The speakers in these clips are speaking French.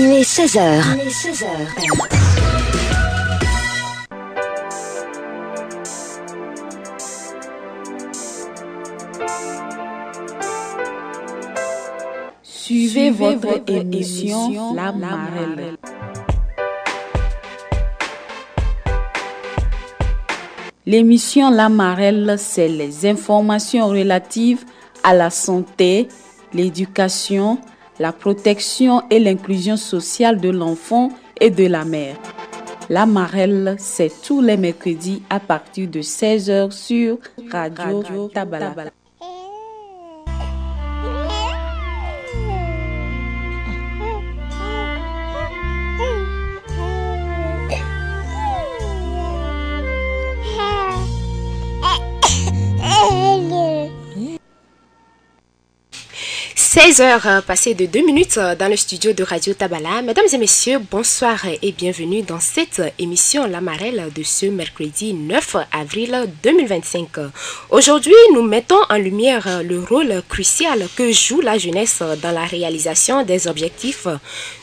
Il est 16h. Suivez votre émission La Marelle. L'émission La Marelle, c'est les informations relatives à la santé, l'éducation, la protection et l'inclusion sociale de l'enfant et de la mère. La Marelle, c'est tous les mercredis à partir de 16h sur Radio Tabala. 16h passées de 2 minutes dans le studio de Radio Tabala. Mesdames et messieurs, bonsoir et bienvenue dans cette émission La Marelle de ce mercredi 9 avril 2025. Aujourd'hui, nous mettons en lumière le rôle crucial que joue la jeunesse dans la réalisation des objectifs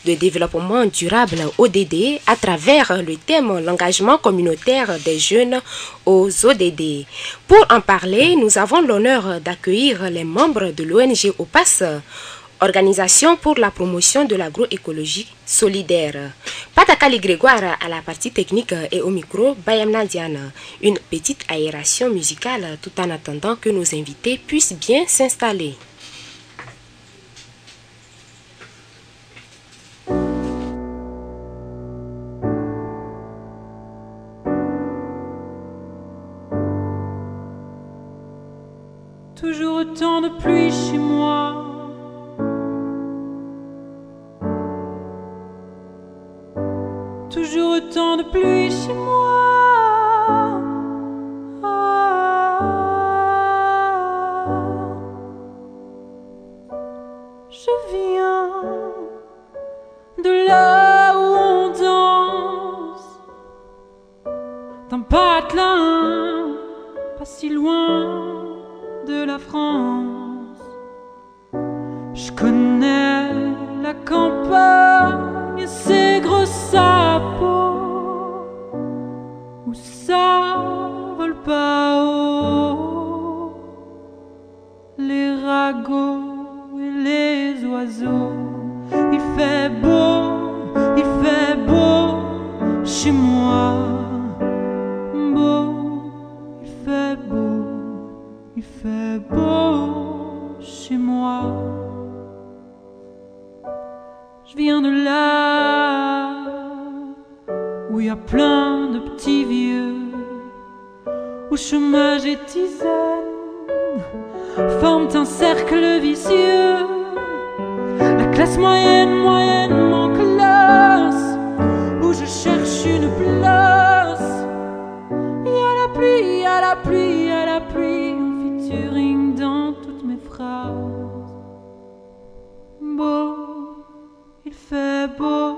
de développement durable ODD à travers le thème l'engagement communautaire des jeunes aux ODD. Pour en parler, nous avons l'honneur d'accueillir les membres de l'ONG OPAS, Organisation pour la promotion de l'agroécologie solidaire. Patakali Grégoire à la partie technique et au micro, Bayamna Diane. Une petite aération musicale tout en attendant que nos invités puissent bien s'installer. Toujours autant de pluie chez moi. Toujours autant de pluie chez moi. Je viens de là où on danse, d'un patelin pas si loin de la France. Je connais la campagne et ses gros sabots où ça vole pas haut, les ragots et les oiseaux. Il fait beau chez moi. Il fait beau chez moi. Je viens de là où il y a plein de petits vieux, où chômage et tisane forment un cercle vicieux. La classe moyenne mon classe, où je cherche une place. Il y a la pluie, il y a la pluie, il y a la pluie, featuring dans toutes mes phrases. Beau, il fait beau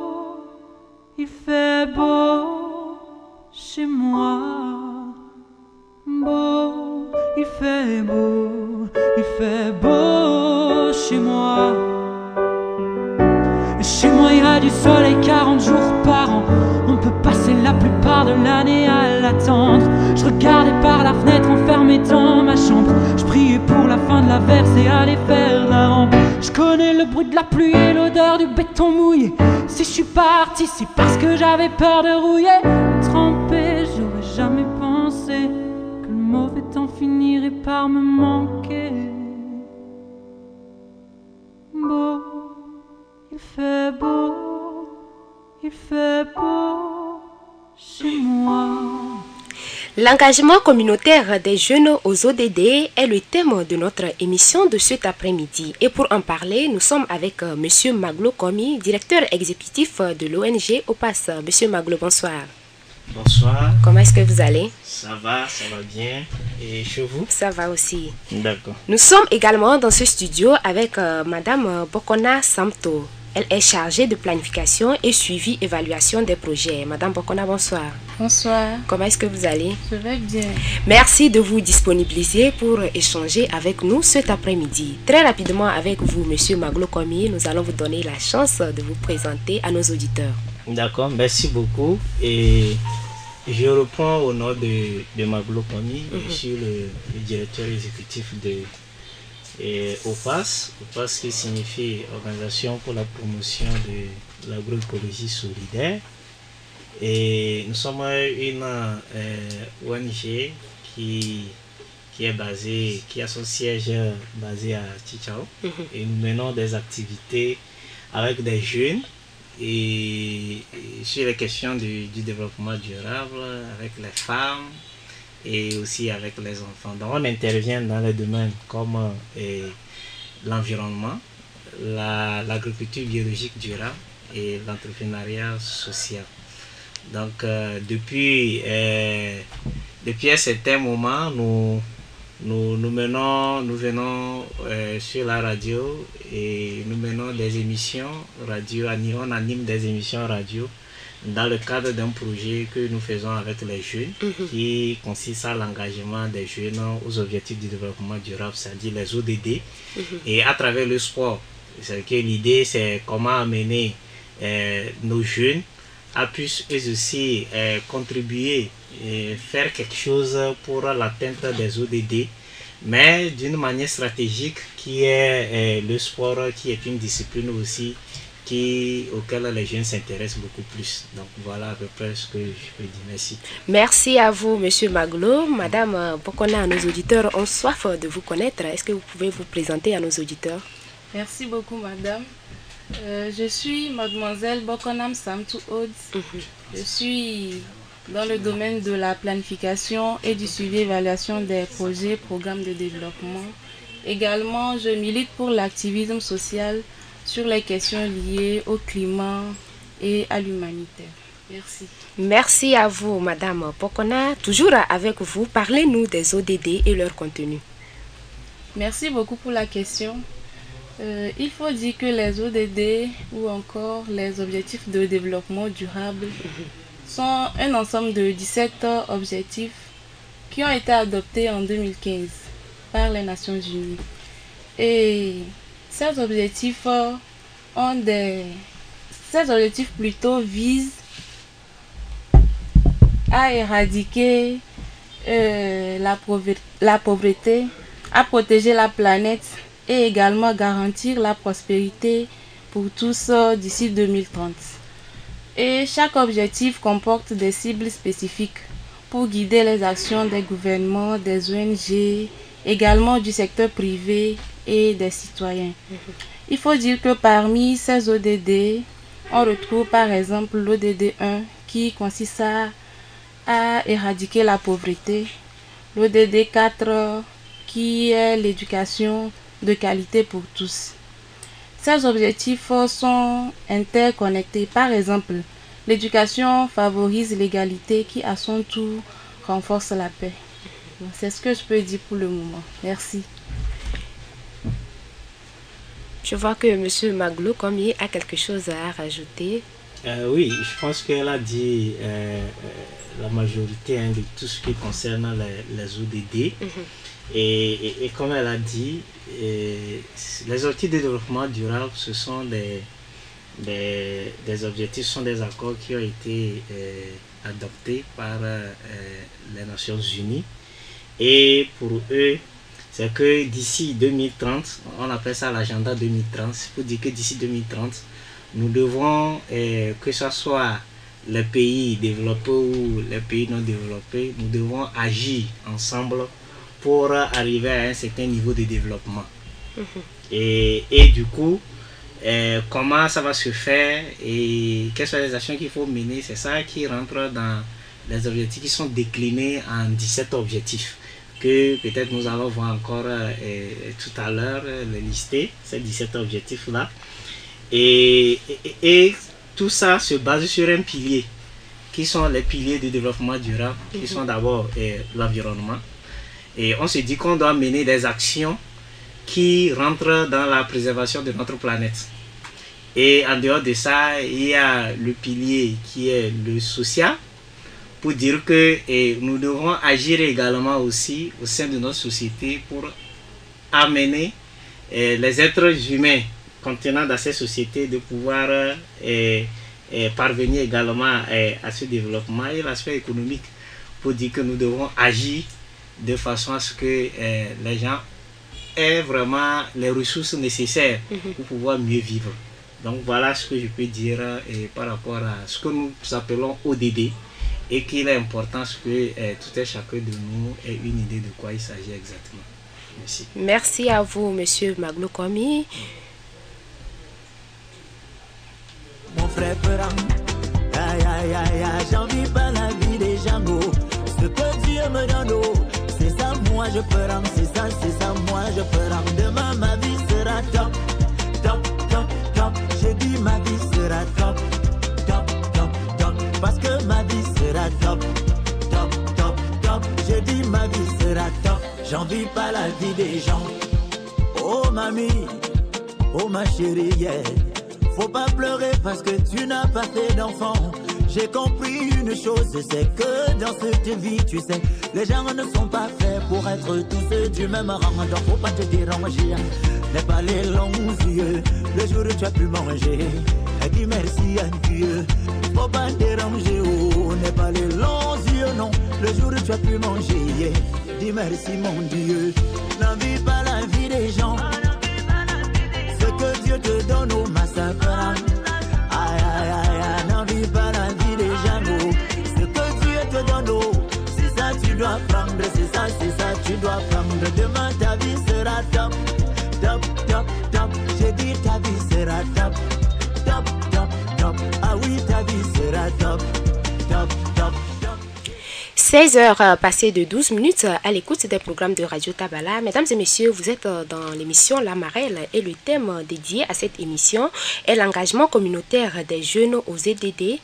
chez moi. Beau, il fait beau chez moi. Chez moi il y a du soleil 40 jours par an. On peut passer la plupart de l'année à l'attendre. Je regardais par la fenêtre enfermé dans ma chambre. Je priais pour la fin de la verse et aller faire la rampe. Je connais le bruit de la pluie et l'odeur du béton mouillé. Si je suis parti, c'est parce que j'avais peur de rouiller. Trempé, j'aurais jamais pensé que le mauvais temps finirait par me manquer. Beau, il fait beau chez moi. L'engagement communautaire des jeunes aux ODD est le thème de notre émission de cet après-midi. Et pour en parler, nous sommes avec M. Maglo Komi, directeur exécutif de l'ONG OPAS. Monsieur Maglo, bonsoir. Bonsoir. Comment est-ce que vous allez? Ça va bien. Et chez vous? Ça va aussi. D'accord. Nous sommes également dans ce studio avec Madame Bokona Samto. Elle est chargée de planification et suivi évaluation des projets. Madame Bokona, bonsoir. Bonsoir. Comment est-ce que vous allez? Je vais bien. Merci de vous disponibiliser pour échanger avec nous cet après-midi. Très rapidement avec vous, Monsieur Maglo Komi, nous allons vous donner la chance de vous présenter à nos auditeurs. D'accord, merci beaucoup. Et je reprends au nom de Maglo Komi. Je suis le directeur exécutif de OPAS. OPAS qui signifie Organisation pour la promotion de l'agroécologie solidaire. Et nous sommes une ONG qui a son siège basé à Tchitchao. Et nous menons des activités avec des jeunes et sur les questions du développement durable, avec les femmes et aussi avec les enfants. Donc on intervient dans les domaines comme l'environnement, l'agriculture biologique durable et l'entrepreneuriat social. Donc depuis un certain moment, nous venons sur la radio et nous menons des émissions radio, on anime des émissions radio dans le cadre d'un projet que nous faisons avec les jeunes qui consiste à l'engagement des jeunes aux objectifs du développement durable, c'est-à-dire les ODD. Et à travers le sport, c'est que l'idée c'est comment amener nos jeunes à puissent eux aussi contribuer et faire quelque chose pour l'atteinte des ODD, mais d'une manière stratégique qui est le sport, qui est une discipline aussi auquel les jeunes s'intéressent beaucoup plus. Donc voilà à peu près ce que je peux dire. Merci. Merci à vous, Monsieur Maglo. Madame Bokona, nos auditeurs ont soif de vous connaître. Est-ce que vous pouvez vous présenter à nos auditeurs? Merci beaucoup, madame. Je suis mademoiselle Bokonam Samtou Odds. Je suis dans le domaine de la planification et du suivi et évaluation des projets, programmes de développement. Également, je milite pour l'activisme social sur les questions liées au climat et à l'humanitaire. Merci. Merci à vous, Madame Bokona. Toujours avec vous, parlez-nous des ODD et leur contenu. Merci beaucoup pour la question. Il faut dire que les ODD ou encore les objectifs de développement durable sont un ensemble de 17 objectifs qui ont été adoptés en 2015 par les Nations Unies. Et ces objectifs plutôt visent à éradiquer la pauvreté, à protéger la planète et également garantir la prospérité pour tous d'ici 2030. Et chaque objectif comporte des cibles spécifiques pour guider les actions des gouvernements, des ONG, également du secteur privé et des citoyens. Il faut dire que parmi ces ODD, on retrouve par exemple l'ODD 1 qui consiste à éradiquer la pauvreté, l'ODD 4 qui est l'éducation de qualité pour tous. Ces objectifs sont interconnectés. Par exemple, l'éducation favorise l'égalité qui à son tour renforce la paix. C'est ce que je peux dire pour le moment. Merci. Je vois que M. Maglo Komi a quelque chose à rajouter. Oui, je pense qu'elle a dit la majorité de tout ce qui concerne les ODD. Et comme elle a dit, les objectifs de développement durable, ce sont des objectifs, ce sont des accords qui ont été adoptés par les Nations Unies. Et pour eux, c'est que d'ici 2030, on appelle ça l'agenda 2030, c'est pour dire que d'ici 2030, nous devons, que ce soit les pays développés ou les pays non développés, nous devons agir ensemble pour arriver à un certain niveau de développement. Et du coup, comment ça va se faire et quelles sont les actions qu'il faut mener, c'est ça qui rentre dans les objectifs qui sont déclinés en 17 objectifs que peut-être nous allons voir encore tout à l'heure, les lister, ces 17 objectifs-là. Et tout ça se base sur un pilier, qui sont les piliers du développement durable, qui sont d'abord l'environnement. Et on se dit qu'on doit mener des actions qui rentrent dans la préservation de notre planète. Et en dehors de ça, il y a le pilier qui est le social, pour dire que nous devons agir également aussi au sein de notre société pour amener les êtres humains contenant dans ces sociétés de pouvoir parvenir également à ce développement, et l'aspect économique, pour dire que nous devons agir de façon à ce que les gens aient vraiment les ressources nécessaires pour pouvoir mieux vivre. Donc voilà ce que je peux dire par rapport à ce que nous appelons ODD, et qu'il est important que tout et chacun de nous ait une idée de quoi il s'agit exactement. Merci. Merci à vous, Monsieur Maglo Komi. Mon frère Peram, j'envie pas la vie des gens. Ce que Dieu me donne, c'est ça, moi je Peram, c'est ça, moi je Peram. Demain ma vie sera top, top, top, top. J'ai dit ma vie sera top, top, top, top. Parce que ma vie sera top, top, top, top. J'ai dit ma vie sera top. J'envie pas la vie des gens. Oh mamie, oh ma chérie, yeah. Faut pas pleurer parce que tu n'as pas fait d'enfant. J'ai compris une chose, c'est que dans cette vie, tu sais, les gens ne sont pas faits pour être tous du même rang. Donc faut pas te déranger, n'aie pas les longs yeux. Le jour où tu as pu manger, dis merci à Dieu. Faut pas te déranger, oh, n'aie pas les longs yeux, non. Le jour où tu as pu manger, dis merci mon Dieu. N'envie pas la vie des gens. Ce que Dieu te donne au massacre. Aïe, aïe, aïe, n'envie pas la vie des gens. Ce que Dieu te donne, c'est ça tu dois prendre. C'est ça tu dois prendre. Demain ta vie sera top, top, top, top. J'ai dit ta vie sera top, top, top, top. Ah oui, ta vie sera top, top, top, top. 16 heures passées de 12 minutes à l'écoute des programmes de Radio Tabala. Mesdames et messieurs, vous êtes dans l'émission La Marelle et le thème dédié à cette émission est l'engagement communautaire des jeunes aux EDD.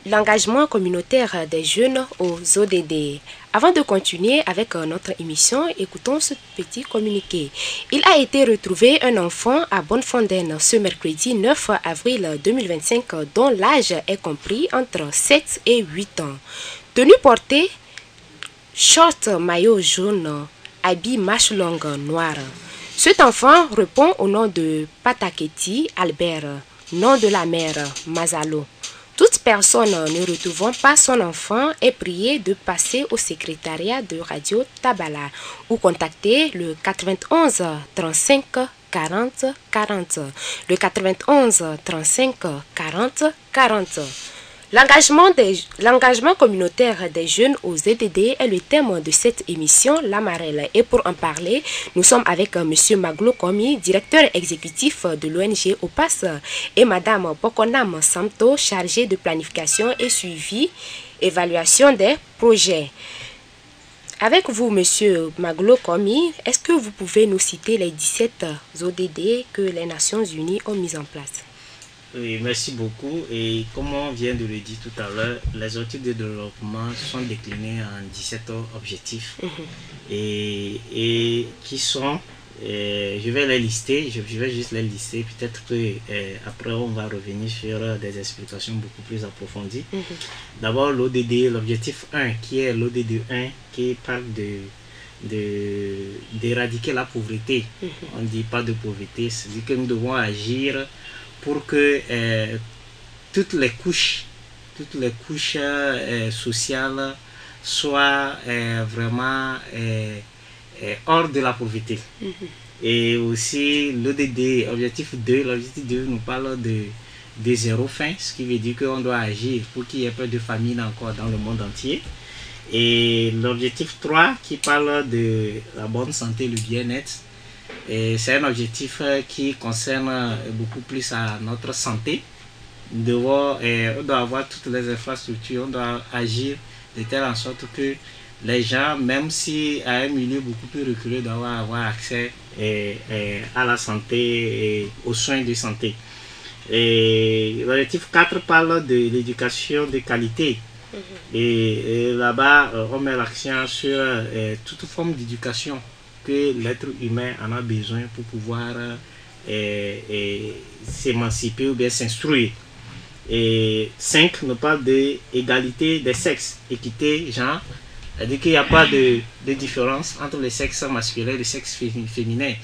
L'engagement communautaire des jeunes aux ODD. Avant de continuer avec notre émission, écoutons ce petit communiqué. Il a été retrouvé un enfant à Bonnefontaine ce mercredi 9 avril 2025 dont l'âge est compris entre 7 et 8 ans. Tenue portée, short maillot jaune, habit manche longue noire. Cet enfant répond au nom de Pataketi Albert, nom de la mère Mazalo. Toute personne ne retrouvant pas son enfant est priée de passer au secrétariat de Radio Tabala ou contacter le 91 35 40 40. Le 91 35 40 40. L'engagement communautaire des jeunes aux EDD est le thème de cette émission La Marelle. Et pour en parler, nous sommes avec M. Maglo Komi, directeur exécutif de l'ONG OPAS, et Mme Pokonam Samto, chargée de planification et suivi, évaluation des projets. Avec vous, M. Maglo Komi, est-ce que vous pouvez nous citer les 17 ODD que les Nations Unies ont mis en place? Oui, merci beaucoup. Et comme on vient de le dire tout à l'heure, les objectifs de développement sont déclinés en 17 objectifs et qui sont, je vais les lister, je vais juste les lister, peut-être que après on va revenir sur des explications beaucoup plus approfondies. D'abord l'ODD, l'objectif 1 qui est l'ODD 1 qui parle d'éradiquer la pauvreté. On ne dit pas de pauvreté, c'est-à-dire que nous devons agir pour que toutes les couches sociales soient vraiment hors de la pauvreté. Et aussi l'ODD, objectif 2 nous parle de zéro faim, ce qui veut dire qu'on doit agir pour qu'il y ait peu de famine encore dans le monde entier. Et l'objectif 3 qui parle de la bonne santé, le bien-être. C'est un objectif qui concerne beaucoup plus à notre santé. On doit avoir toutes les infrastructures, on doit agir de telle en sorte que les gens, même si à un milieu beaucoup plus reculé, doivent avoir accès à la santé et aux soins de santé. Et l'objectif 4 parle de l'éducation de qualité. Et là-bas, on met l'accent sur toute forme d'éducation que l'être humain en a besoin pour pouvoir s'émanciper ou bien s'instruire. Et 5 nous parle de égalité des sexes, équité, genre. C'est-à-dire qu'il n'y a pas de différence entre le sexe masculin et le sexe féminin.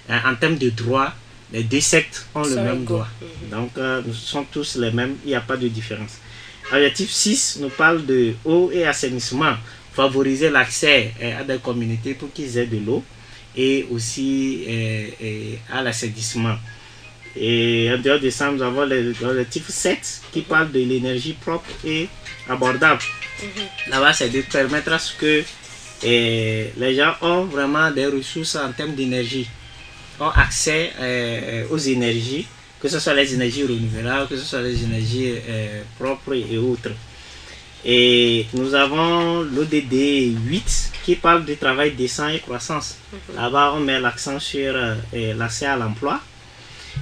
En termes de droits, les deux sexes ont le même droit. Donc, nous sommes tous les mêmes, il n'y a pas de différence. Objectif 6 nous parle de eau et assainissement. Favoriser l'accès à des communautés pour qu'ils aient de l'eau et aussi à l'assainissement. Et en dehors de ça, nous avons l'objectif 7 qui parle de l'énergie propre et abordable. Là-bas, c'est de permettre à ce que les gens ont vraiment des ressources en termes d'énergie, ont accès aux énergies, que ce soit les énergies renouvelables, que ce soit les énergies propres et autres. Et nous avons l'ODD 8 qui parle du travail décent et croissance. Là-bas, on met l'accent sur l'accès à l'emploi.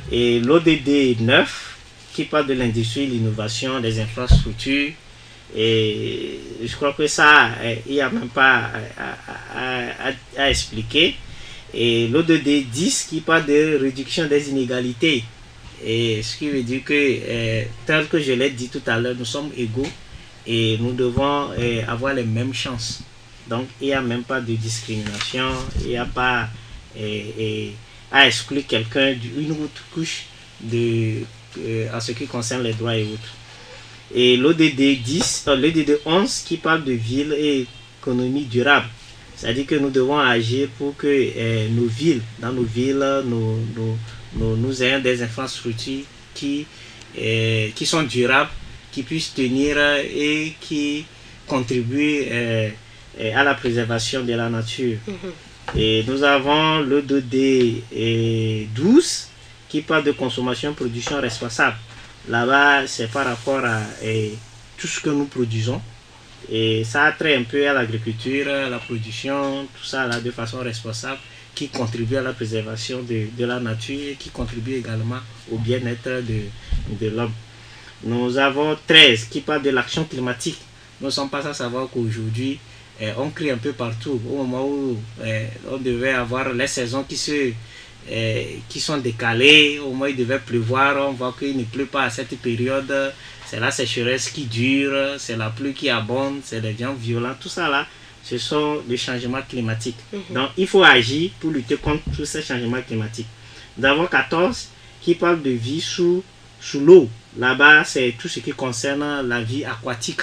Et l'ODD 9 qui parle de l'industrie, l'innovation, des infrastructures. Et je crois que ça, il n'y a même pas à expliquer. Et l'ODD 10 qui parle de réduction des inégalités. Et ce qui veut dire que, tel que je l'ai dit tout à l'heure, nous sommes égaux et nous devons avoir les mêmes chances. Donc, il n'y a même pas de discrimination, il n'y a pas à exclure quelqu'un d'une autre couche en ce qui concerne les droits et autres. Et l'ODD 11 qui parle de ville et économie durable. C'est-à-dire que nous devons agir pour que dans nos villes, nous ayons des infrastructures qui sont durables, qui puissent tenir et qui contribuent à la préservation de la nature. Et nous avons l'ODD 12 qui parle de consommation, production responsable. Là-bas, c'est par rapport à tout ce que nous produisons. Et ça a trait un peu à l'agriculture, à la production, tout ça là, de façon responsable, qui contribue à la préservation de la nature et qui contribue également au bien-être de l'homme. Nous avons 13 qui parle de l'action climatique. Nous ne sommes pas à savoir qu'aujourd'hui, on crie un peu partout. Au moment où on devait avoir les saisons qui sont décalées, au moment où il devait pleuvoir, on voit qu'il ne pleut pas à cette période. C'est la sécheresse qui dure, c'est la pluie qui abonde, c'est des vents violents. Tout ça là, ce sont des changements climatiques. Donc il faut agir pour lutter contre tous ces changements climatiques. Nous avons 14 qui parlent de vie sous l'eau. Là-bas, c'est tout ce qui concerne la vie aquatique.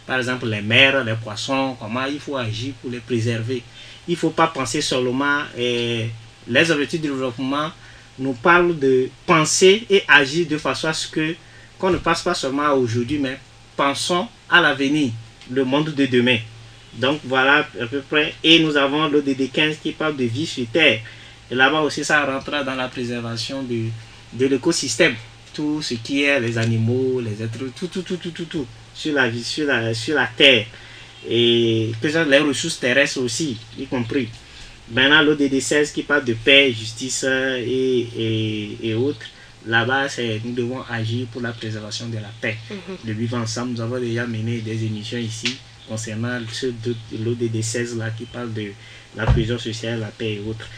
Par exemple, les mers, les poissons, comment il faut agir pour les préserver. Il ne faut pas penser seulement, les objectifs de développement nous parlent de penser et agir de façon à ce qu'on ne passe pas seulement à aujourd'hui, mais pensons à l'avenir, le monde de demain. Donc voilà à peu près. Et nous avons l'ODD 15 qui parle de vie sur Terre. Et là-bas aussi, ça rentre dans la préservation de l'écosystème. Tout ce qui est les animaux, les êtres, tout sur la vie, sur la terre. Et peut-être les ressources terrestres aussi, y compris. Maintenant, l'ODD 16 qui parle de paix, justice et autres. Là-bas, nous devons agir pour la préservation de la paix. De vivre ensemble, nous avons déjà mené des émissions ici concernant l'ODD 16 là, qui parle de la cohésion sociale, la paix et autres.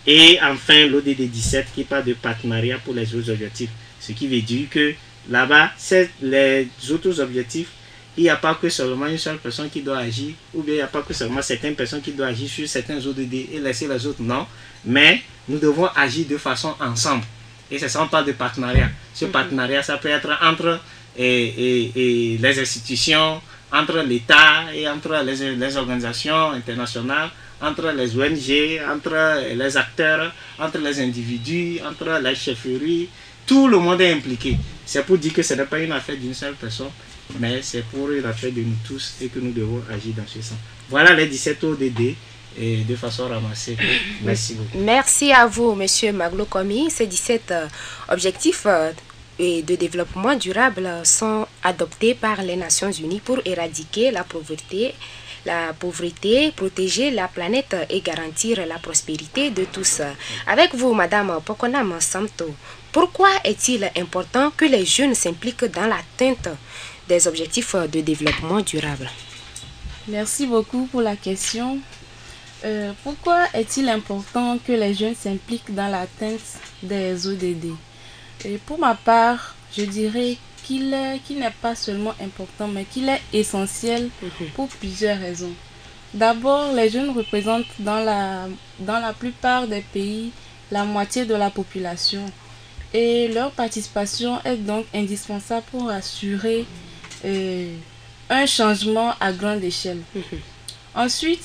Et enfin, l'ODD 17 qui parle de partenariat pour les autres objectifs. Ce qui veut dire que là-bas, les autres objectifs, il n'y a pas que seulement une seule personne qui doit agir, ou bien il n'y a pas que seulement certaines personnes qui doivent agir sur certains ODD et laisser les autres. Non, mais nous devons agir de façon ensemble. Et c'est ça, on parle de partenariat. Ce partenariat, ça peut être entre les institutions, entre l'État et entre les organisations internationales, entre les ONG, entre les acteurs, entre les individus, entre les chefferies. Tout le monde est impliqué. C'est pour dire que ce n'est pas une affaire d'une seule personne, mais c'est pour une affaire de nous tous et que nous devons agir dans ce sens. Voilà les 17 ODD et de façon ramassée. Merci beaucoup. Merci à vous, M. Maglo Komi. Ces 17 objectifs de développement durable sont adoptés par les Nations Unies pour éradiquer la pauvreté, protéger la planète et garantir la prospérité de tous. Avec vous, Madame Pokonam Samto, pourquoi est-il important que les jeunes s'impliquent dans l'atteinte des objectifs de développement durable? Merci beaucoup pour la question. Pourquoi est-il important que les jeunes s'impliquent dans l'atteinte des ODD? Et pour ma part, je dirais qu'il n'est pas seulement important, mais qu'il est essentiel pour plusieurs raisons. D'abord, les jeunes représentent dans la plupart des pays la moitié de la population et leur participation est donc indispensable pour assurer un changement à grande échelle. Ensuite,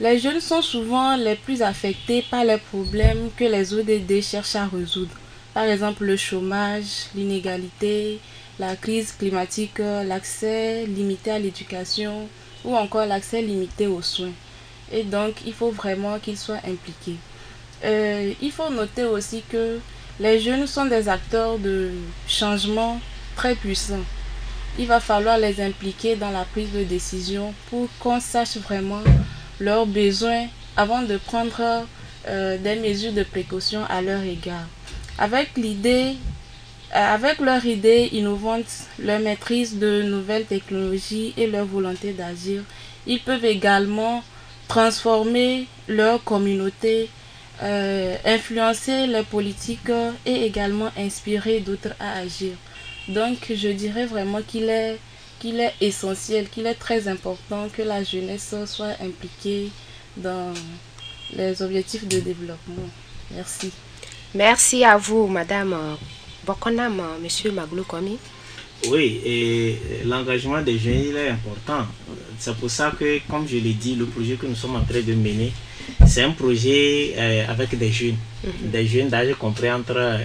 les jeunes sont souvent les plus affectés par les problèmes que les ODD cherchent à résoudre. Par exemple, le chômage, l'inégalité, la crise climatique, l'accès limité à l'éducation ou encore l'accès limité aux soins. Et donc, il faut vraiment qu'ils soient impliqués. Il faut noter aussi que les jeunes sont des acteurs de changement très puissants. Il va falloir les impliquer dans la prise de décision pour qu'on sache vraiment leurs besoins avant de prendre des mesures de précaution à leur égard. Avec leur idée innovante, leur maîtrise de nouvelles technologies et leur volonté d'agir, ils peuvent également transformer leur communauté, influencer les politiques et également inspirer d'autres à agir. Donc je dirais vraiment qu'il est essentiel, qu'il est très important que la jeunesse soit impliquée dans les objectifs de développement. Merci. Merci à vous, Madame Bokonam, Monsieur Maglou Komi. Oui, et l'engagement des jeunes, il est important. C'est pour ça que, comme je l'ai dit, le projet que nous sommes en train de mener, c'est un projet avec des jeunes d'âge compris entre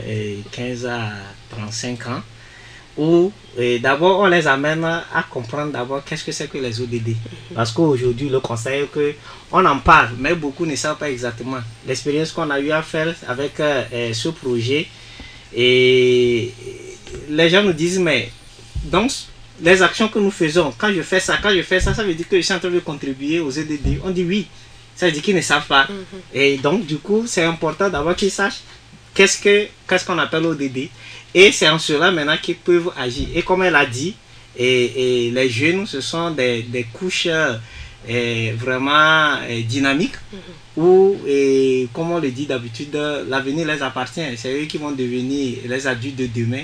15 à 35 ans, où d'abord on les amène à comprendre d'abord qu'est-ce que c'est que les ODD. Parce qu'aujourd'hui, le conseil est qu'on en parle, mais beaucoup ne savent pas exactement. L'expérience qu'on a eu à faire avec ce projet, et les gens nous disent, mais donc les actions que nous faisons, quand je fais ça, ça veut dire que je suis en train de contribuer aux ODD. On dit oui, ça veut dire qu'ils ne savent pas. Et donc du coup, c'est important d'abord qu'ils sachent qu'est-ce qu'on appelle ODD. Et c'est en cela maintenant qu'ils peuvent agir. Et comme elle a dit, et les jeunes, ce sont des couches vraiment dynamiques, où, comme on le dit d'habitude, l'avenir les appartient. C'est eux qui vont devenir les adultes de demain.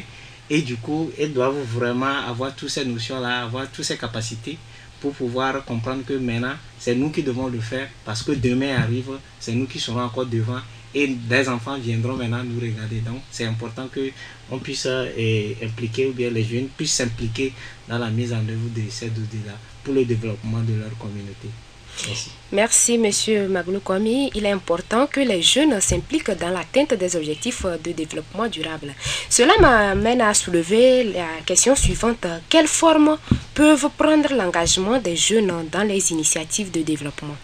Et du coup, ils doivent vraiment avoir toutes ces notions-là, avoir toutes ces capacités pour pouvoir comprendre que maintenant, c'est nous qui devons le faire. Parce que demain arrive, c'est nous qui serons encore devant. Et des enfants viendront maintenant nous regarder. Donc, c'est important qu'on puisse impliquer, ou bien les jeunes puissent s'impliquer dans la mise en œuvre de ces ODD-là pour le développement de leur communauté. Merci. Merci, Monsieur Maglou Komi. Il est important que les jeunes s'impliquent dans l'atteinte des objectifs de développement durable. Cela m'amène à soulever la question suivante. Quelles formes peuvent prendre l'engagement des jeunes dans les initiatives de développement?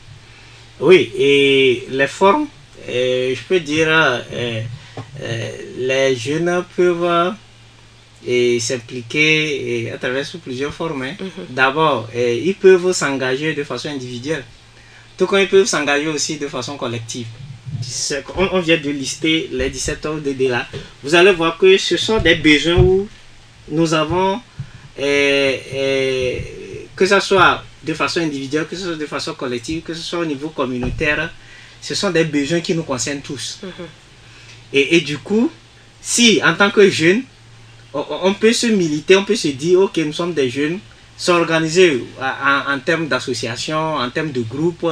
Oui, et les formes, je peux dire, les jeunes peuvent s'impliquer à travers plusieurs formes. D'abord, ils peuvent s'engager de façon individuelle, tout comme ils peuvent s'engager aussi de façon collective. On vient de lister les 17 ODD là. Vous allez voir que ce sont des besoins où nous avons, que ce soit de façon individuelle, que ce soit de façon collective, que ce soit au niveau communautaire, ce sont des besoins qui nous concernent tous. Et du coup, si en tant que jeunes, on peut se militer, on peut se dire, ok, nous sommes des jeunes, s'organiser en termes d'association, en termes de groupe,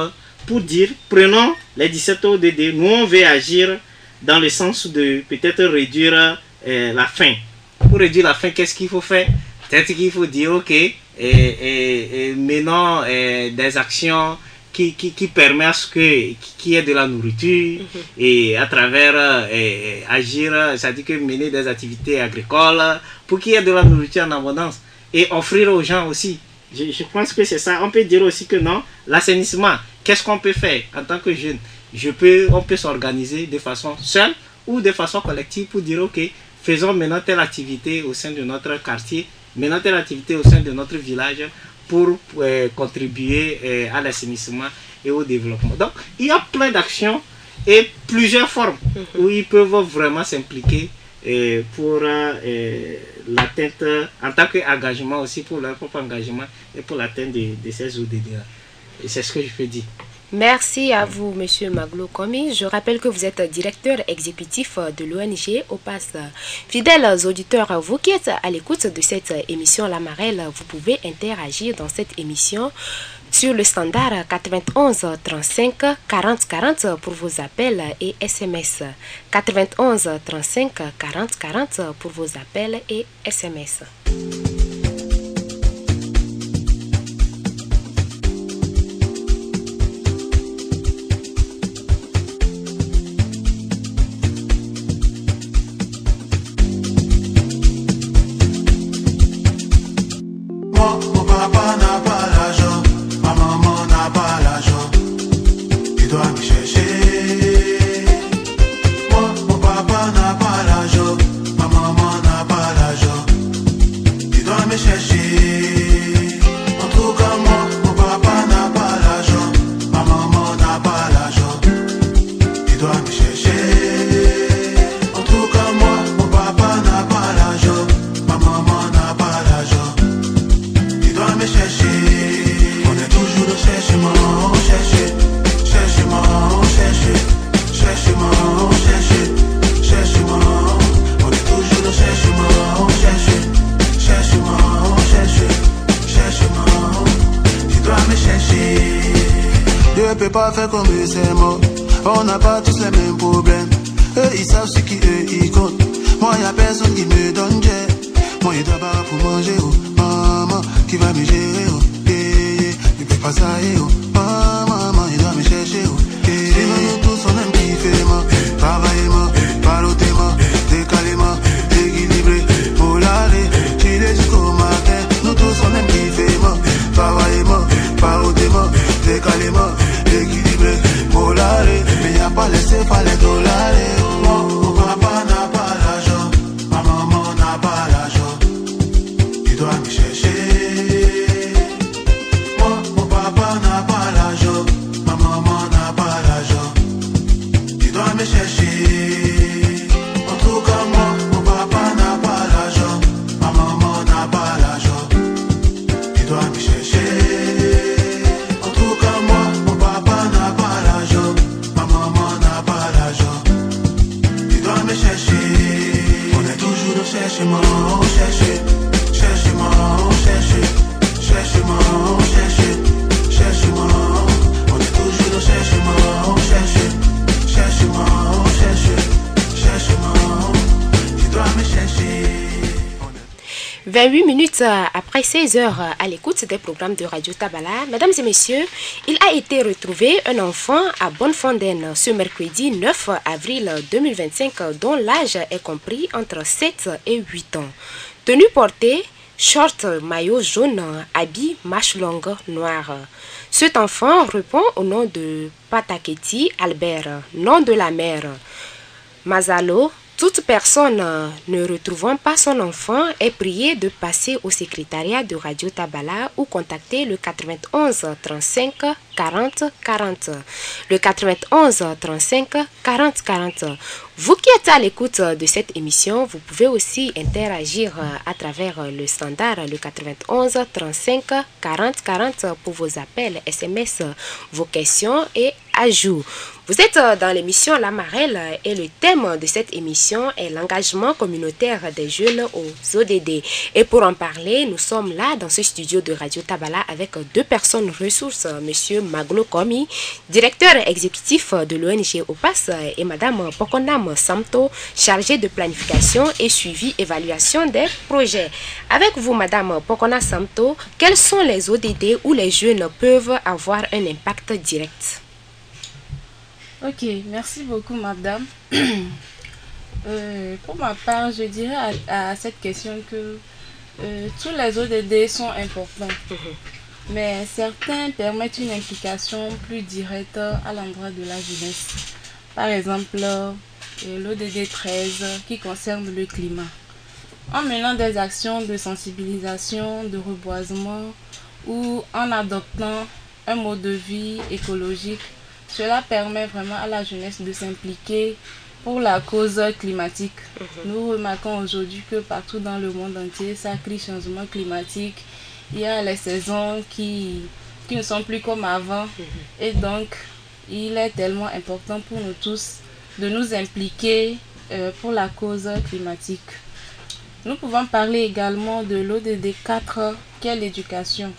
pour dire, prenons les 17 ODD, nous on veut agir dans le sens de peut-être réduire la faim. Pour réduire la faim, qu'est-ce qu'il faut faire? Peut-être qu'il faut dire, ok, menons des actions qui permettent à ce qu'il y ait de la nourriture, et à travers agir, c'est-à-dire que mener des activités agricoles pour qu'il y ait de la nourriture en abondance et offrir aux gens aussi. Je pense que c'est ça. On peut dire aussi que non, l'assainissement, qu'est-ce qu'on peut faire en tant que jeune? On peut s'organiser de façon seule ou de façon collective pour dire, ok, faisons maintenant telle activité au sein de notre quartier, maintenant telle activité au sein de notre village, pour contribuer à l'assainissement et au développement. Donc, il y a plein d'actions et plusieurs formes où ils peuvent vraiment s'impliquer pour l'atteinte, en tant qu'engagement aussi, pour leur propre engagement et pour l'atteinte de ces ODD-là. Et c'est ce que je peux dire. Merci à vous, Monsieur Maglo Komi. Je rappelle que vous êtes directeur exécutif de l'ONG OPAS. Fidèles auditeurs, vous qui êtes à l'écoute de cette émission La Marelle, vous pouvez interagir dans cette émission sur le standard 91 35 40 40 pour vos appels et SMS. 91 35 40 40 pour vos appels et SMS. Mon papa n'a pas l'argent, ma maman n'a pas l'argent. Tu dois me chercher. Moi, mon papa n'a pas l'argent, ma maman n'a pas l'argent. Tu dois me chercher. En tout cas, moi, mon papa n'a pas l'argent, ma maman n'a pas l'argent. Tu dois me chercher. En tout cas, moi, mon papa n'a pas l'argent, ma maman n'a pas l'argent. Me chercher, on est toujours dans cherchement, cherchement, cherchement, cherchement, on est toujours dans cherchement, cherchement, tu dois me chercher. Je peux pas faire comme eux, c'est mort. On n'a pas tous les mêmes problèmes. Eux ils savent ce qui eux ils comptent. Moi y'a personne qui me donne jet. Moi il doit pas pour manger, oh maman qui va me gérer, oh yeah, ne peux pas ça, oh maman il doit me chercher, oh yeah. Si nous tous on aime kiffer, moi travailler, moi paroter, moi décaler, moi équilibrer, pour l'aller, chiller jusqu'au matin. Nous tous on aime kiffer, moi travailler, moi paroter, moi décaler, moi équilibrer, pour l'aller. Mais y'a pas laissé pas les dollars, oh mon papa n'a pas l'argent, ma maman n'a pas l'argent. Tu dois me chercher. Moi, mon papa n'a pas l'argent, ma maman n'a pas l'argent. Tu dois me chercher. En tout cas, moi, mon papa n'a pas l'argent, ma maman n'a pas l'argent. Tu dois me chercher. En tout cas, moi, mon papa n'a pas l'argent, ma maman n'a pas l'argent. Tu dois me chercher. On est toujours dans cherchement, cherchement, cherchement, on est toujours dans cherchement, cherchement, tu dois me chercher. 28 minutes après 16 heures à l'écoute des programmes de Radio Tabala, mesdames et messieurs, il a été retrouvé un enfant à Bonnefontaine ce mercredi 9 avril 2025 dont l'âge est compris entre 7 et 8 ans. Tenue portée, short, maillot jaune, habit, manche longue, noire. Cet enfant répond au nom de Pataketi Albert, nom de la mère. Mazalo, toute personne ne retrouvant pas son enfant est priée de passer au secrétariat de Radio Tabala ou contacter le 91 35 40 40. Le 91 35 40 40. Vous qui êtes à l'écoute de cette émission, vous pouvez aussi interagir à travers le standard, le 91 35 40 40 pour vos appels, SMS, vos questions et ajouts. Vous êtes dans l'émission La Marelle et le thème de cette émission est l'engagement communautaire des jeunes aux ODD. Et pour en parler, nous sommes là dans ce studio de Radio Tabala avec deux personnes ressources, Monsieur Maglo Komi, directeur exécutif de l'ONG OPAS, et Madame Pokonam Samto, chargée de planification et suivi évaluation des projets. Avec vous, Madame Pokona Samto, quels sont les ODD où les jeunes peuvent avoir un impact direct? Ok, merci beaucoup, madame. Pour ma part, je dirais à cette question que tous les ODD sont importants, mais certains permettent une implication plus directe à l'endroit de la jeunesse. Par exemple, l'ODD 13 qui concerne le climat. En menant des actions de sensibilisation, de reboisement ou en adoptant un mode de vie écologique, cela permet vraiment à la jeunesse de s'impliquer pour la cause climatique. Nous remarquons aujourd'hui que partout dans le monde entier, ça crie changement climatique. Il y a les saisons qui qui ne sont plus comme avant. Et donc, il est tellement important pour nous tous de nous impliquer pour la cause climatique. Nous pouvons parler également de l'ODD 4, qui est l'éducation.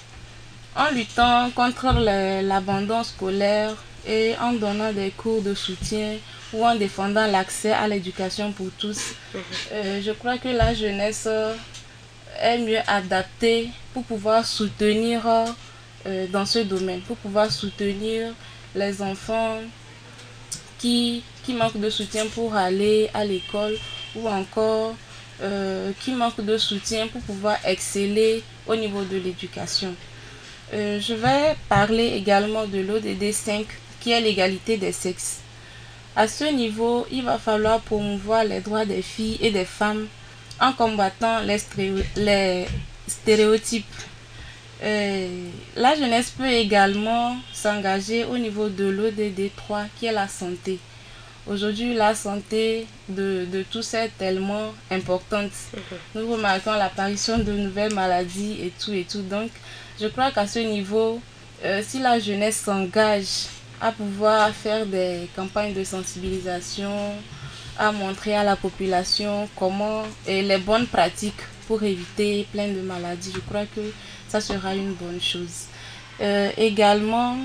En luttant contre l'abandon scolaire et en donnant des cours de soutien ou en défendant l'accès à l'éducation pour tous, je crois que la jeunesse est mieux adaptée pour pouvoir soutenir dans ce domaine, pour pouvoir soutenir les enfants qui manquent de soutien pour aller à l'école ou encore qui manquent de soutien pour pouvoir exceller au niveau de l'éducation. Je vais parler également de l'ODD 5 qui est l'égalité des sexes. À ce niveau, il va falloir promouvoir les droits des filles et des femmes en combattant les stéréotypes. La jeunesse peut également s'engager au niveau de l'ODD 3 qui est la santé. Aujourd'hui, la santé de tous est tellement importante. Nous remarquons l'apparition de nouvelles maladies et tout. Donc, je crois qu'à ce niveau, si la jeunesse s'engage à pouvoir faire des campagnes de sensibilisation, à montrer à la population comment et les bonnes pratiques pour éviter plein de maladies, je crois que ça sera une bonne chose. Également,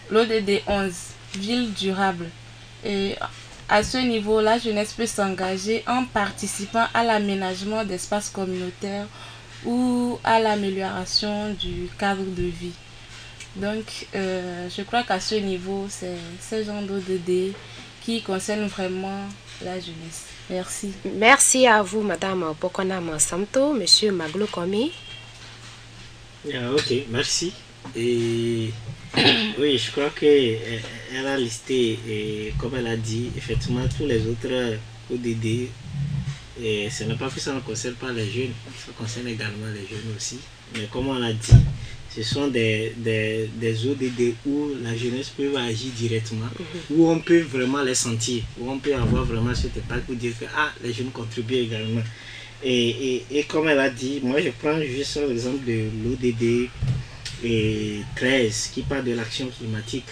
l'ODD 11, ville durable. Et à ce niveau, la jeunesse peut s'engager en participant à l'aménagement d'espaces communautaires ou à l'amélioration du cadre de vie. Donc, je crois qu'à ce niveau, c'est ce genre d'ODD qui concerne vraiment la jeunesse. Merci. Merci à vous, Madame Bokonam Samto, Monsieur Maglo Komi. Ok, merci. Et oui, je crois qu'elle a listé, et comme elle a dit, effectivement, tous les autres ODD. Et ce n'est pas que ça ne concerne pas les jeunes, ça concerne également les jeunes aussi. Mais comme on l'a dit, ce sont des ODD où la jeunesse peut agir directement, où on peut vraiment les sentir, où on peut avoir vraiment cet impact pour dire que les jeunes contribuent également. Et comme elle a dit, moi je prends juste l'exemple de l'ODD 13 qui parle de l'action climatique.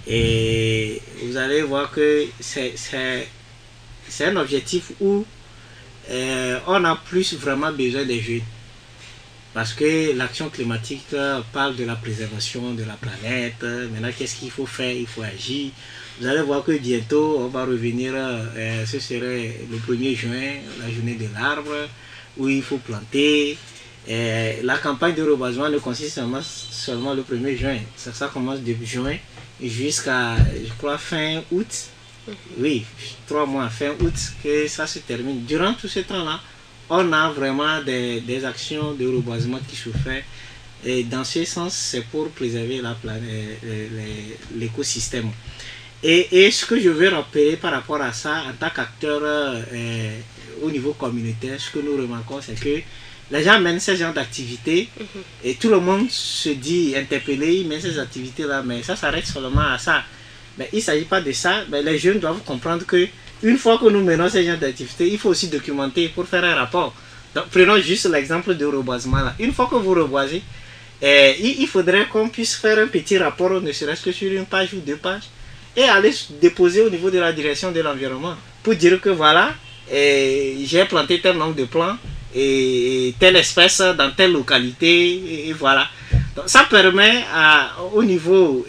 Et vous allez voir que c'est un objectif où on a plus vraiment besoin des jeunes. Parce que l'action climatique parle de la préservation de la planète. Maintenant, qu'est-ce qu'il faut faire? Il faut agir. Vous allez voir que bientôt, on va revenir, ce serait le 1er juin, la journée de l'arbre, où il faut planter. La campagne de reboisement ne consiste seulement le 1er juin. Ça commence depuis juin jusqu'à, je crois, fin août. Oui, 3 mois, fin août, que ça se termine. Durant tout ce temps-là, on a vraiment des actions de reboisement qui se font. Et dans ce sens, c'est pour préserver la planète, l'écosystème. Et ce que je veux rappeler par rapport à ça, en tant qu'acteur au niveau communautaire, ce que nous remarquons, c'est que les gens mènent ce genre d'activités et tout le monde se dit interpellé, il mène ces activités-là, mais ça s'arrête seulement à ça. Mais il ne s'agit pas de ça. Mais les jeunes doivent comprendre que une fois que nous menons ces genre d'activités, il faut aussi documenter pour faire un rapport. Donc, prenons juste l'exemple de reboisement là. Une fois que vous reboisez, il faudrait qu'on puisse faire un petit rapport, ne serait-ce que sur une page ou 2 pages, et aller déposer au niveau de la direction de l'environnement pour dire que voilà, j'ai planté tel nombre de plants et telle espèce dans telle localité, et voilà. Donc, ça permet au niveau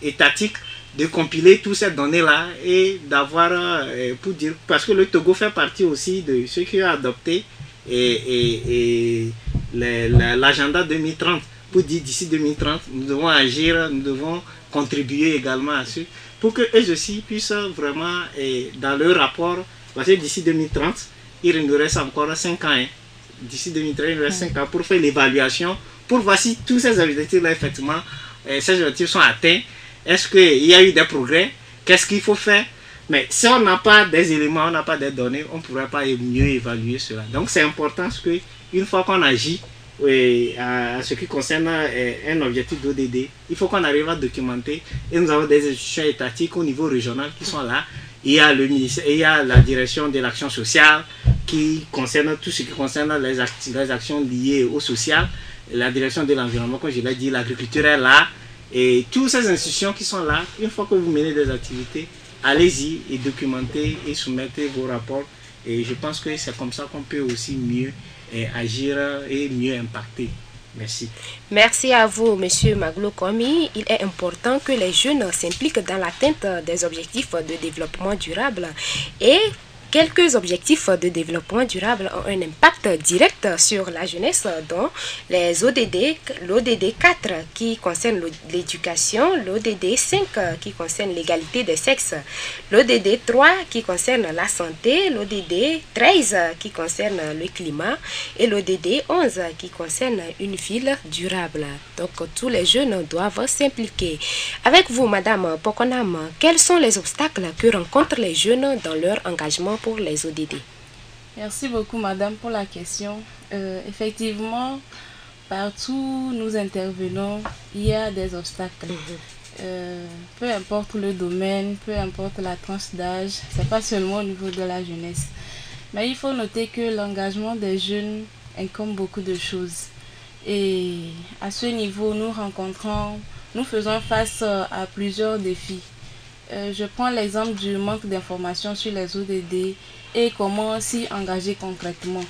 étatique de compiler toutes ces données-là et d'avoir, pour dire, parce que le Togo fait partie aussi de ceux qui ont adopté l'agenda 2030, pour dire d'ici 2030, nous devons agir, nous devons contribuer également à ce, pour qu'eux aussi puissent vraiment, dans leur rapport, parce que d'ici 2030, il nous reste encore 5 ans, d'ici 2030, il nous reste 5 ans pour faire l'évaluation, pour voir si tous ces objectifs-là, effectivement, ces objectifs sont atteints. Est-ce qu'il y a eu des progrès? Qu'est-ce qu'il faut faire? Mais si on n'a pas des éléments, on n'a pas des données, on ne pourra pas mieux évaluer cela. Donc c'est important parce qu'une fois qu'on agit à ce qui concerne un objectif d'ODD, il faut qu'on arrive à documenter. Et nous avons des institutions étatiques au niveau régional qui sont là. Il y a le ministère, il y a la direction de l'action sociale qui concerne tout ce qui concerne les actions liées au social. la direction de l'environnement, comme je l'ai dit, l'agriculture est là. Et toutes ces institutions qui sont là, une fois que vous menez des activités, allez-y et documentez et soumettez vos rapports. Et je pense que c'est comme ça qu'on peut aussi mieux agir et mieux impacter. Merci. Merci à vous, Monsieur Maglo Komi. Il est important que les jeunes s'impliquent dans l'atteinte des objectifs de développement durable et quelques objectifs de développement durable ont un impact direct sur la jeunesse, dont les ODD, l'ODD 4 qui concerne l'éducation, l'ODD 5 qui concerne l'égalité des sexes, l'ODD 3 qui concerne la santé, l'ODD 13 qui concerne le climat et l'ODD 11 qui concerne une ville durable. Donc tous les jeunes doivent s'impliquer. Avec vous, Madame Pokonam, quels sont les obstacles que rencontrent les jeunes dans leur engagement pour les ODD? Merci beaucoup, Madame, pour la question. Effectivement, partout où nous intervenons, il y a des obstacles. Peu importe le domaine, peu importe la tranche d'âge, c'est pas seulement au niveau de la jeunesse. Mais il faut noter que l'engagement des jeunes incombe beaucoup de choses. Et à ce niveau, nous faisons face à plusieurs défis. Je prends l'exemple du manque d'informations sur les ODD et comment s'y engager concrètement.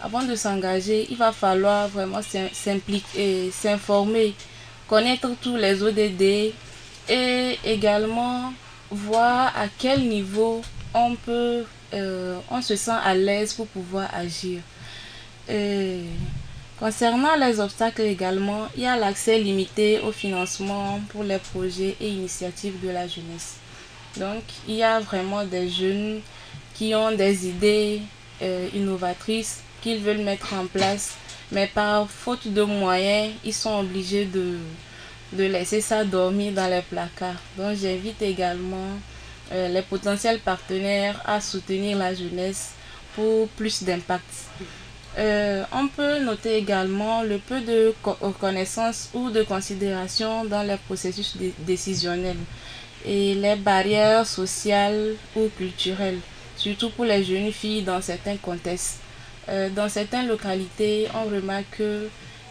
Avant de s'engager, il va falloir vraiment s'impliquer, s'informer, connaître tous les ODD et également voir à quel niveau on se sent à l'aise pour pouvoir agir. Concernant les obstacles également, il y a l'accès limité au financement pour les projets et initiatives de la jeunesse. Donc, il y a vraiment des jeunes qui ont des idées innovatrices qu'ils veulent mettre en place, mais par faute de moyens, ils sont obligés de laisser ça dormir dans les placards. Donc, j'invite également les potentiels partenaires à soutenir la jeunesse pour plus d'impact. On peut noter également le peu de connaissances ou de considération dans les processus décisionnels et les barrières sociales ou culturelles, surtout pour les jeunes filles dans certains contextes. Dans certaines localités, on remarque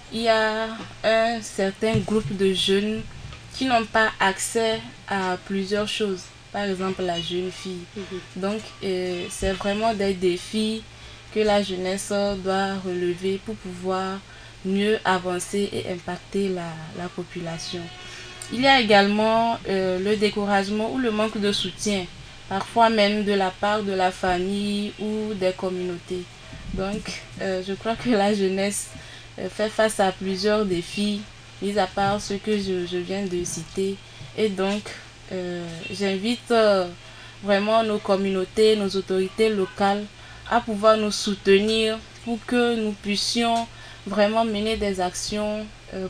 qu'il y a un certain groupe de jeunes qui n'ont pas accès à plusieurs choses, par exemple la jeune fille. Donc, c'est vraiment des défis que la jeunesse doit relever pour pouvoir mieux avancer et impacter la population. Il y a également le découragement ou le manque de soutien, parfois même de la part de la famille ou des communautés. Donc, je crois que la jeunesse fait face à plusieurs défis, mis à part ceux que je viens de citer. Et donc, j'invite vraiment nos communautés, nos autorités locales à pouvoir nous soutenir pour que nous puissions vraiment mener des actions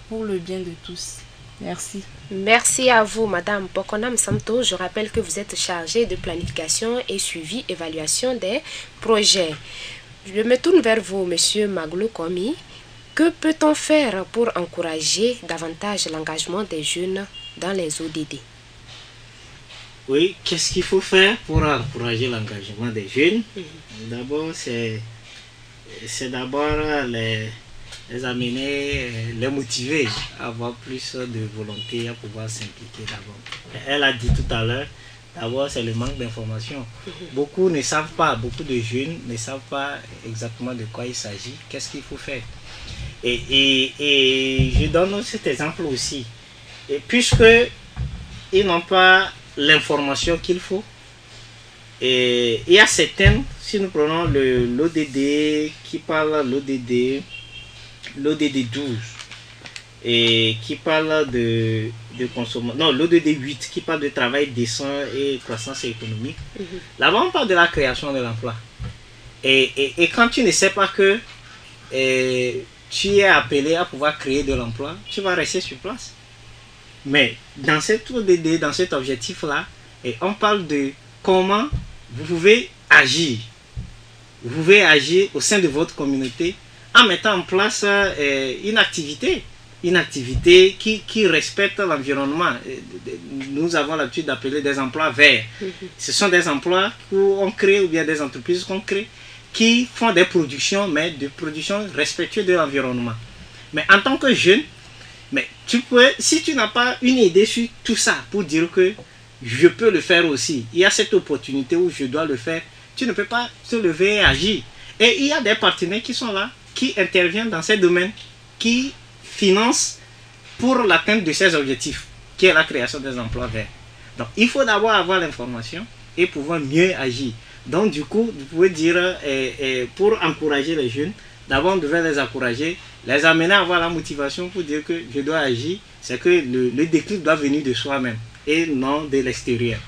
pour le bien de tous. Merci. Merci à vous, Madame Pokonam Samto. Je rappelle que vous êtes chargée de planification et suivi, évaluation des projets. Je me tourne vers vous, Monsieur Maglo Komi. Que peut-on faire pour encourager davantage l'engagement des jeunes dans les ODD? Oui, qu'est-ce qu'il faut faire pour encourager l'engagement des jeunes? D'abord, c'est d'abord les amener, les motiver à avoir plus de volonté, à pouvoir s'impliquer d'abord. Elle a dit tout à l'heure, d'abord c'est le manque d'information. Beaucoup ne savent pas, beaucoup de jeunes ne savent pas exactement de quoi il s'agit, qu'est-ce qu'il faut faire. Et je donne cet exemple aussi. Et puisque ils n'ont pas l'information qu'il faut, et il y a certains, si nous prenons l'ODD qui parle, l'ODD 12 et qui parle de consommation, non, l'ODD 8 qui parle de travail décent et croissance économique. Là-bas on parle de la création de l'emploi, et quand tu ne sais pas que tu es appelé à pouvoir créer de l'emploi, tu vas rester sur place. Mais dans cet ODD, dans cet objectif-là, on parle de comment vous pouvez agir. Vous pouvez agir au sein de votre communauté en mettant en place une activité qui respecte l'environnement. Nous avons l'habitude d'appeler des emplois verts. Ce sont des emplois qu'on crée, ou bien des entreprises qu'on crée, qui font des productions, mais des productions respectueuses de l'environnement. Mais en tant que jeune, mais tu peux, si tu n'as pas une idée sur tout ça pour dire que je peux le faire aussi, il y a cette opportunité où je dois le faire, tu ne peux pas te lever et agir. Et il y a des partenaires qui sont là, qui interviennent dans ces domaines, qui financent pour l'atteinte de ces objectifs, qui est la création des emplois verts. Donc il faut d'abord avoir l'information et pouvoir mieux agir. Donc du coup, vous pouvez dire, pour encourager les jeunes, d'abord on devait les encourager, les amener à avoir la motivation pour dire que je dois agir, c'est que le déclic doit venir de soi-même et non de l'extérieur.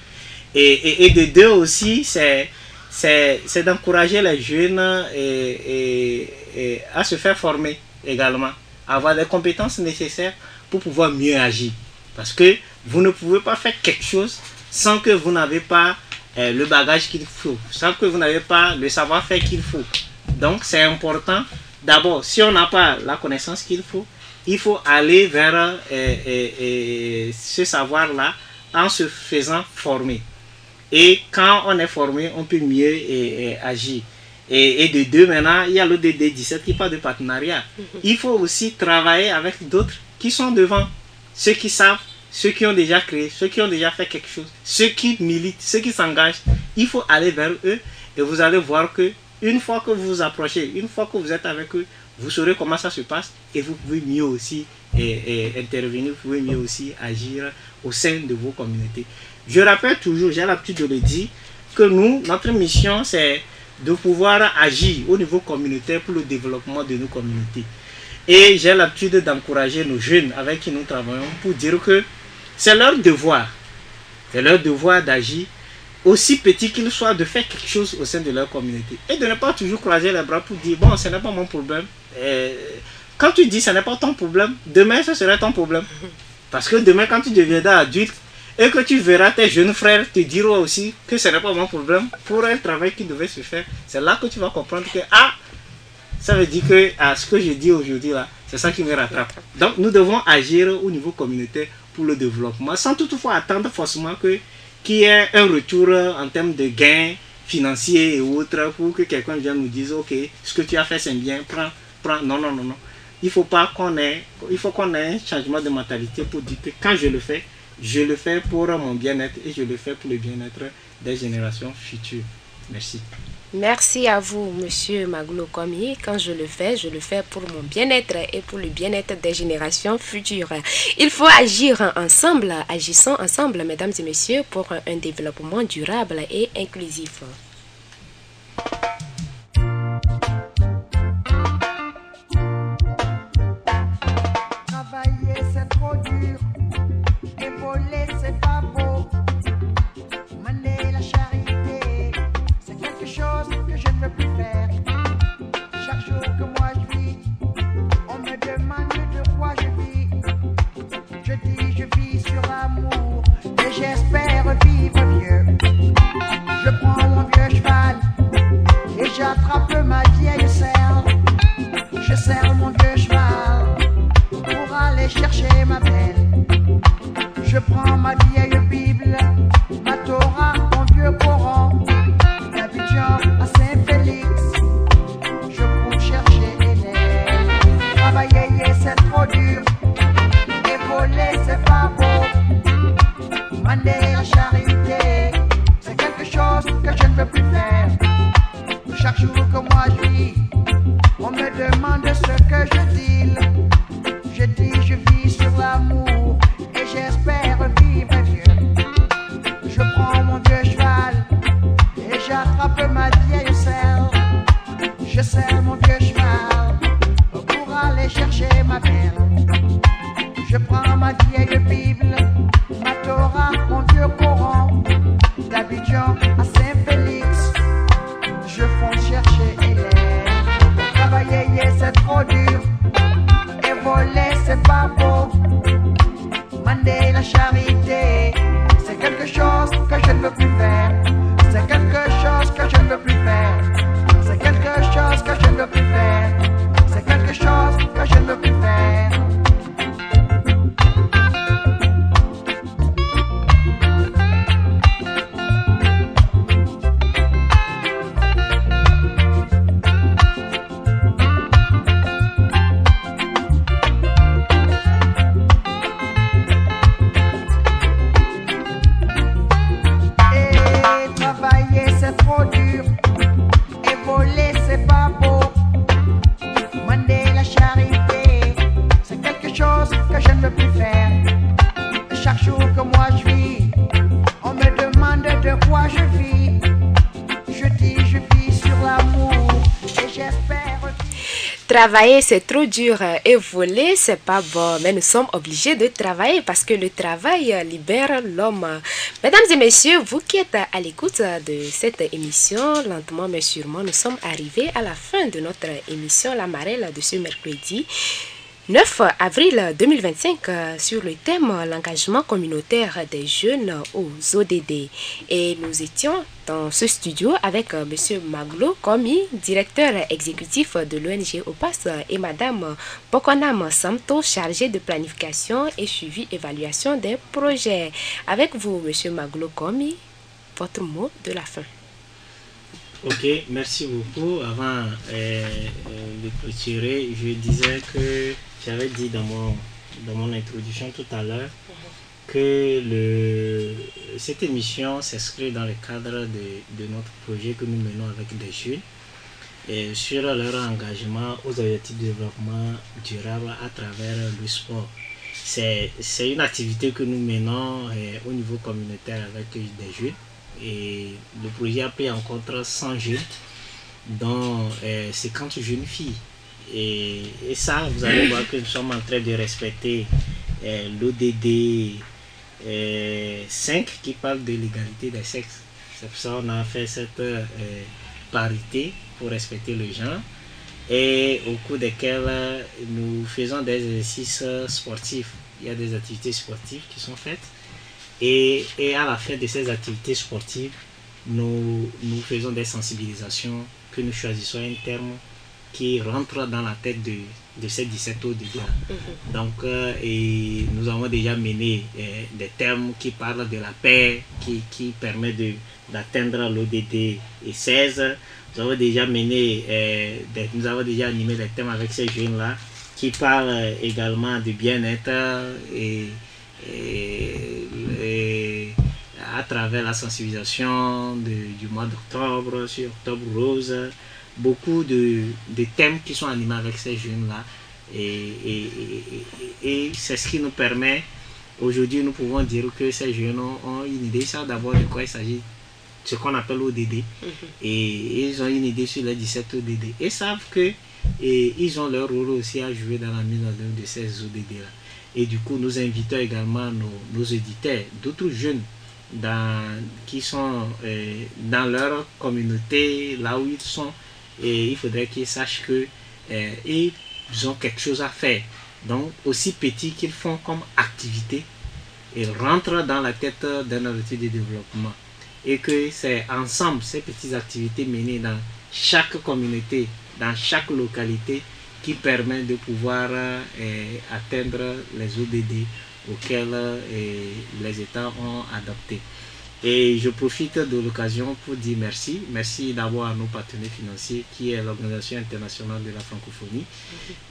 Et de deux aussi, c'est d'encourager les jeunes à se faire former également, à avoir les compétences nécessaires pour pouvoir mieux agir. Parce que vous ne pouvez pas faire quelque chose sans que vous n'avez pas le bagage qu'il faut, sans que vous n'avez pas le savoir-faire qu'il faut. Donc c'est important, d'abord, si on n'a pas la connaissance qu'il faut, il faut aller vers ce savoir-là en se faisant former. Et quand on est formé, on peut mieux agir. Et de deux, maintenant, il y a le DD17 qui parle de partenariat. Il faut aussi travailler avec d'autres qui sont devant, ceux qui savent, ceux qui ont déjà créé, ceux qui ont déjà fait quelque chose, ceux qui militent, ceux qui s'engagent. Il faut aller vers eux et vous allez voir que une fois que vous vous approchez, une fois que vous êtes avec eux, vous saurez comment ça se passe et vous pouvez mieux aussi intervenir, vous pouvez mieux aussi agir au sein de vos communautés. Je rappelle toujours, j'ai l'habitude de le dire, que nous, notre mission, c'est de pouvoir agir au niveau communautaire pour le développement de nos communautés. Et j'ai l'habitude d'encourager nos jeunes avec qui nous travaillons pour dire que c'est leur devoir d'agir, aussi petit qu'il soit, de faire quelque chose au sein de leur communauté. Et de ne pas toujours croiser les bras pour dire, bon, ce n'est pas mon problème. Quand tu dis, ce n'est pas ton problème, demain, ce sera ton problème. Parce que demain, quand tu deviendras adulte, et que tu verras tes jeunes frères te dire aussi que ce n'est pas mon problème pour un travail qui devait se faire, c'est là que tu vas comprendre que, ça veut dire que ce que je dis aujourd'hui là, c'est ça qui me rattrape. Donc nous devons agir au niveau communautaire pour le développement, sans toutefois attendre forcément qu'il y ait un retour en termes de gains financiers et autres, pour que quelqu'un vienne nous dire, ok, ce que tu as fait c'est bien, prends. Non. Il faut qu'on ait un changement de mentalité pour dire que quand je le fais pour mon bien-être et je le fais pour le bien-être des générations futures. Merci. Merci à vous, Monsieur Maglo Komi. Quand je le fais pour mon bien-être et pour le bien-être des générations futures. Il faut agir ensemble, agissons ensemble, mesdames et messieurs, pour un développement durable et inclusif. Travailler c'est trop dur, et voler c'est pas beau. Mener la charité, c'est quelque chose que je ne veux plus faire. Chaque jour que moi je vis, on me demande de quoi je vis. Je dis je vis sur l'amour et j'espère vivre vieux. Je prends mon vieux cheval et j'attrape ma vieille serre. Je serre mon vieux cheval pour aller chercher ma belle. Je prends ma vieille Bible, ma Torah, mon vieux Coran, d'Abidjan à Saint-Félix, je cours chercher Hélène. Travailler c'est trop dur, et voler c'est pas beau. Mander la charité, c'est quelque chose que je ne veux plus faire. Chaque jour que moi je vis, on me demande ce que je dis. Je dis je vis sur l'amour et j'espère vivre vieux. Je prends mon vieux cheval et j'attrape ma vieille selle. Je serre mon vieux cheval pour aller chercher ma belle. Je prends ma vieille Bible, ma Torah, mon vieux Coran, d'Abidjan à Saint-Félix, je fonce chercher Hélène. Travailler c'est trop dur, et voler c'est pas beau. Mander la charité, c'est quelque chose que je ne veux plus faire. C'est quelque chose que je ne veux plus faire. C'est quelque chose que je ne veux plus faire. C'est quelque chose que je ne veux plus faire. Travailler, c'est trop dur et voler, c'est pas bon. Mais nous sommes obligés de travailler parce que le travail libère l'homme. Mesdames et messieurs, vous qui êtes à l'écoute de cette émission, lentement mais sûrement, nous sommes arrivés à la fin de notre émission La Marelle de ce mercredi 9 avril 2025 sur le thème l'engagement communautaire des jeunes aux ODD. Et nous étions dans ce studio avec M. Maglo Komi, directeur exécutif de l'ONG OPAS, et Mme Pokonam Samto, chargée de planification et suivi évaluation des projets. Avec vous, M. Maglo Komi, votre mot de la fin. Ok, merci beaucoup. Avant de clôturer, je disais que j'avais dit dans mon introduction tout à l'heure que cette émission s'inscrit dans le cadre de notre projet que nous menons avec des jeunes et sur leur engagement aux objectifs de développement durable à travers le sport. C'est une activité que nous menons au niveau communautaire avec des jeunes. Et le projet a pris en compte 100 jeunes, dont 50 jeunes filles. Et ça, vous allez voir que nous sommes en train de respecter l'ODD 5 qui parle de l'égalité des sexes. C'est pour ça qu'on a fait cette parité pour respecter le genre. Et au cours desquels nous faisons des exercices sportifs. Il y a des activités sportives qui sont faites. Et à la fin de ces activités sportives, nous faisons des sensibilisations, que nous choisissons un terme qui rentre dans la tête de ces 17 ODD. Donc, et nous avons déjà mené des termes qui parlent de la paix, qui permet d'atteindre l'ODD 16. Nous avons déjà mené, nous avons déjà animé des thèmes avec ces jeunes-là, qui parlent également du bien-être et à travers la sensibilisation du mois d'octobre, sur Octobre Rose, beaucoup de thèmes qui sont animés avec ces jeunes-là. Et c'est ce qui nous permet, aujourd'hui, nous pouvons dire que ces jeunes ont une idée, ça d'abord de quoi il s'agit, ce qu'on appelle ODD. Et ils ont une idée sur les 17 ODD. Et savent que ils ont leur rôle aussi à jouer dans la mise en œuvre de ces ODD-là. Et du coup, nous invitons également nos éditeurs, d'autres jeunes qui sont dans leur communauté, là où ils sont. Et il faudrait qu'ils sachent qu'ils ont quelque chose à faire. Donc, aussi petit qu'ils font comme activité, ils rentrent dans la tête d'un objectif de développement. Et que c'est ensemble, ces petites activités menées dans chaque communauté, dans chaque localité, qui permet de pouvoir atteindre les ODD auxquels les États ont adopté. Et je profite de l'occasion pour dire merci. Merci d'abord à nos partenaires financiers, qui est l'Organisation internationale de la francophonie,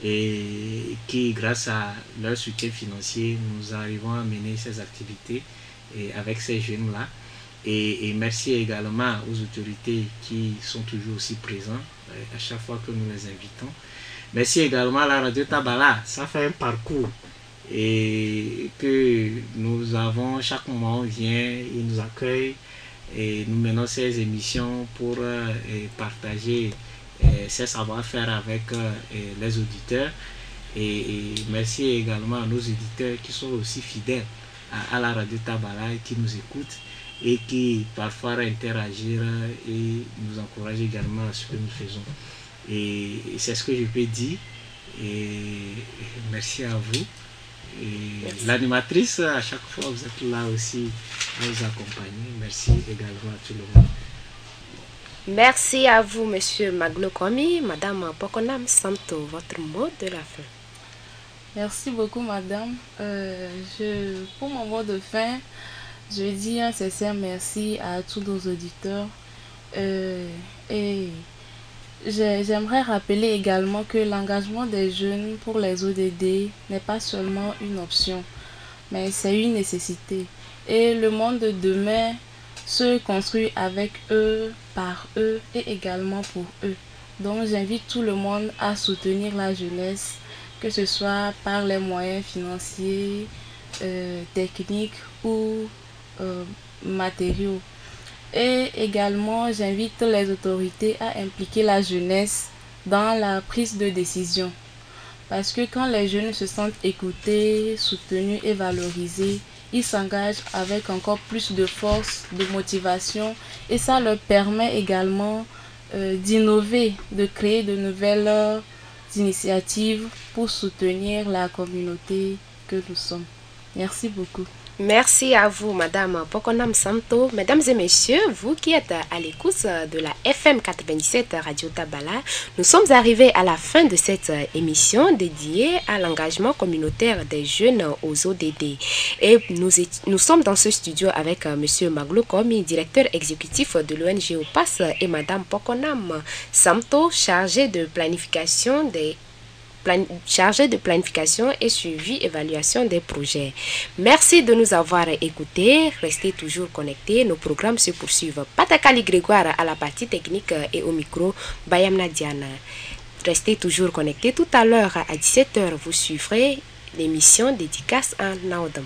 et qui, grâce à leur soutien financier, nous arrivons à mener ces activités avec ces jeunes-là. Et merci également aux autorités qui sont toujours aussi présentes à chaque fois que nous les invitons. Merci également à la radio Tabala. Ça fait un parcours et que nous avons, chaque mois on vient, ils nous accueillent et nous menons ces émissions pour partager ces savoir-faire avec les auditeurs. Et merci également à nos éditeurs qui sont aussi fidèles à la radio Tabala et qui nous écoutent et qui parfois interagissent et nous encouragent également à ce que nous faisons. Et c'est ce que je peux dire. Et merci à vous. Et l'animatrice, à chaque fois, vous êtes là aussi à nous accompagner. Merci également à tout le monde. Merci à vous, Monsieur Maglo Komi. Madame Pokonam Samto, votre mot de la fin. Merci beaucoup, madame. Pour mon mot de fin, je dis un sincère merci à tous nos auditeurs. Et j'aimerais rappeler également que l'engagement des jeunes pour les ODD n'est pas seulement une option, mais c'est une nécessité. Et le monde de demain se construit avec eux, par eux et également pour eux. Donc j'invite tout le monde à soutenir la jeunesse, que ce soit par les moyens financiers, techniques ou matériaux. Et également, j'invite les autorités à impliquer la jeunesse dans la prise de décision. Parce que quand les jeunes se sentent écoutés, soutenus et valorisés, ils s'engagent avec encore plus de force, de motivation, et ça leur permet également d'innover, de créer de nouvelles initiatives pour soutenir la communauté que nous sommes. Merci beaucoup. Merci à vous, Madame Pokonam Santo. Mesdames et messieurs, vous qui êtes à l'écoute de la FM 97 Radio Tabala, nous sommes arrivés à la fin de cette émission dédiée à l'engagement communautaire des jeunes aux ODD. Et nous sommes dans ce studio avec Monsieur Maglo Komi, directeur exécutif de l'ONG OPAS, et Madame Pokonam Santo, chargée de planification et suivi évaluation des projets. Merci de nous avoir écoutés. Restez toujours connectés. Nos programmes se poursuivent. Patakali Grégoire à la partie technique et au micro, Bayamna Diana. Restez toujours connectés. Tout à l'heure à 17h, vous suivrez l'émission Dédicace en Naodam.